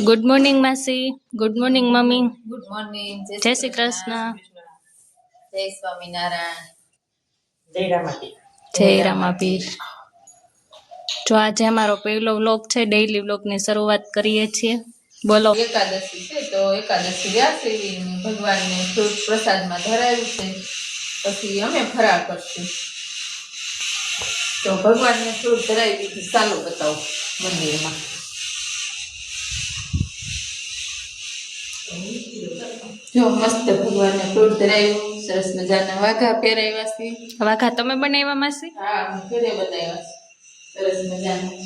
Good morning માસી, good morning mummy. Good morning. જય શ્રી કૃષ્ણ. જય સ્વામિનારાયણ. જય રામાપીર. જય રામાપીર. જો આજે અમારો પહેલો વ્લોગ છે, ડેઈલી વ્લોગની શરૂઆત કરીએ છીએ. બોલો. એકાદશી છે તો એકાદશી વ્યાસેવી ભગવાનને ફ્રૂટ પ્રસાદમાં ધરાવ્યું છે, પછી અમે ફરાળ કરશું. તો ભગવાનને ફ્રૂટ ધરાવી દીધું, ચાલો બતાવો મંદિરમાં. જો મસ્ત ભગવાનને ફ્રૂટ ધરાવ્યું, સરસ મજાના વાઘા પહેરાવ્યા છે. વાઘા તમે બનાવ્યા માસી? હા, ઘરે બનાવ્યા છે, સરસ મજાના.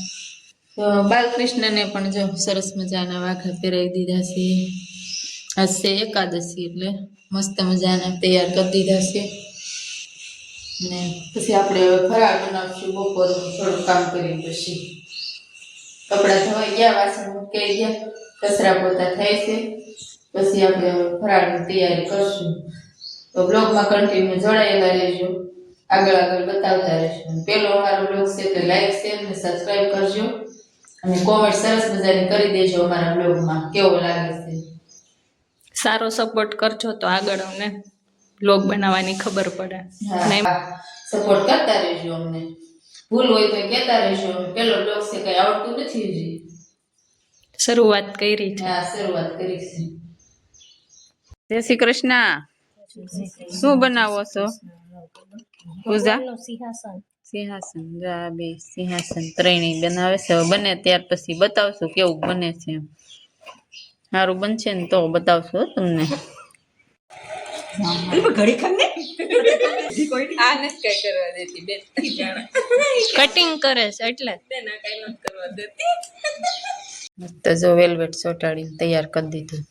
તો બાલકૃષ્ણને પણ જો સરસ મજાના વાઘા પહેરાવી દીધા છે. હશે એકાદશી એટલે મસ્ત મજાના તૈયાર કરી દીધા છે. ને પછી આપણે હવે ફરાળ બનાવશું. બપોરનું થોડું કામ કરી પછી કપડાં ધોવાઈ ગયા, વાસણ મુકાઈ ગયા, કચરા પોતા થાય છે. પછી આપણે હવે ફરાળની તૈયારી કરશું. તો બ્લોગમાં કન્ટિન્યુ જોડાયેલા રહેજો, આગળ આગળ બતાવતા રહેશું. પેલો અમારો બ્લોગ છે તો લાઈક શેર ને સબસ્ક્રાઈબ કરજો, અને કોમેન્ટ સરસ મજાની કરી દેજો અમારા બ્લોગમાં કેવો લાગે છે. સારો સપોર્ટ કરજો તો આગળ અમને બ્લોગ બનાવવાની ખબર પડે. હા, સપોર્ટ કરતા રહેજો અમને. ભૂલ હોય તો કહેતા રહેજો. પેલો બ્લોગ છે, કઈ આવડતું નથી હજી, શરૂઆત કરી છે. હા, શરૂઆત કરી છે. જય શ્રી કૃષ્ણ. શું બનાવો છો? પૂજા સિંહાસન. બે સિંહાસન ત્રણેય બનાવે છે. હવે બને ત્યાર પછી બતાવશું કેવું બને છે. સારું બનશે ને તો બતાવશું તમને. કટિંગ કરે છે એટલે તો જો વેલ્વેટ ચોટાડી તૈયાર કરી દીધું.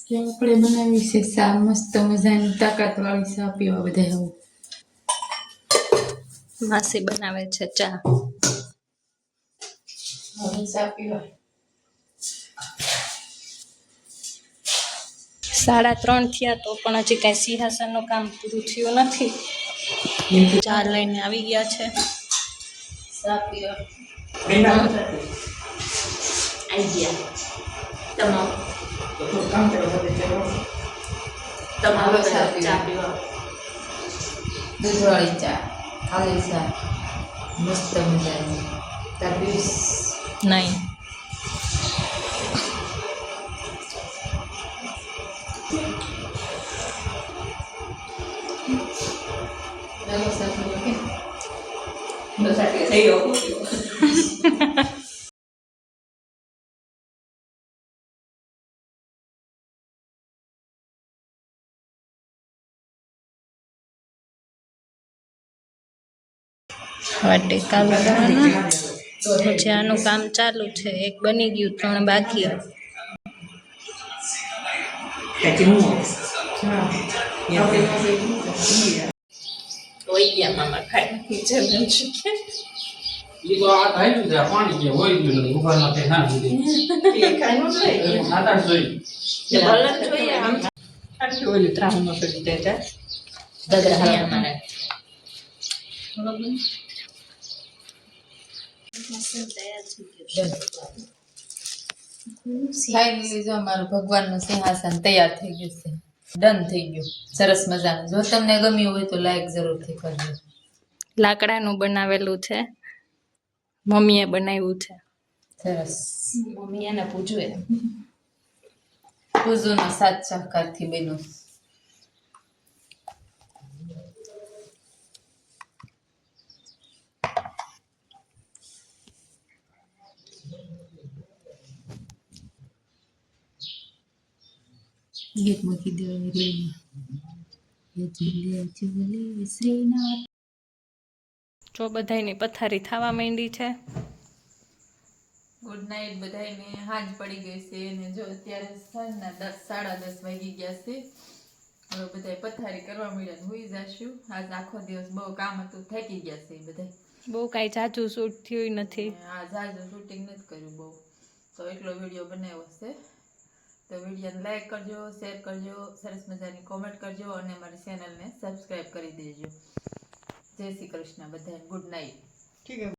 જો આપણે બનાવી છે ચા, મસ્ત મજાની તાકાત વાળી ચા પીવા બધા આવું. માસી બનાવે છે ચા. હવે ચા પીવા 3:30 થયા તો પણ હજી કઈ સિંહાસનનું કામ પૂરું થયું નથી. ચા લઈને આવી ગયા છે. ચા પીવા આવી ગયા. તમારો ચા પીવા. દૂધવાળી ચા, ખાલી ચા, મસ્ત મજાની. ચા પીવીશ? નહીં. વાટિકા લગાવવાના. પછી આનું કામ ચાલુ છે. એક બની ગયું, 3 બાકી. હોય ગયા મામા ખાઈ કિચન શીખે. પાણી કે હોય ગયું ઉભા ના ના ખાઈ જોઈએ નાતા જોઈ ભલે જોઈએ આમ આટલું ઓલું ત્રાહુમાં કરી દેતા દગરા હાયા મારે ફાઇનલી જો અમારું ભગવાનનું સિંહાસન તૈયાર થઈ ગયું છે, ડન થઈ ગયું, સરસ મજાનું. જો તમને ગમ્યું હોય તો લાઈક જરૂરથી કરજો. લાકડાનું બનાવેલું છે, મમ્મીએ બનાવ્યું છે. સરસ. મમ્મી એને પૂછવે પૂજુનો સાથ સહકારથી બન્યું. ગીત મૂકી દેવાય રેલમાં. શ્રીનાથ. જો બધાયની પથારી થવા માંડી છે. ગુડ નાઇટ બધાયને. હાંજ પડી ગઈ છે અને જો અત્યારે સાંજના 10:30 વાગી ગયા છે. હવે બધાય પથારી કરવા મળ્યા ને હુઈ જાશું. આજ આખો દિવસ બહુ કામ હતું, થાકી ગયા છે બધા. બહુ કાંઈ જાજુ શૂટ થયું નથી. આ જાજુ શૂટિંગ નથી કર્યું બહુ, તો એટલો વિડીયો બનાવ્યો છે. તો વિડીયોને લાઈક કરજો, શેર કરજો, સરસ મજાની કોમેન્ટ કરજો અને અમારી ચેનલને સબસ્ક્રાઈબ કરી દેજો. જય શ્રી કૃષ્ણ બધાને. Good night.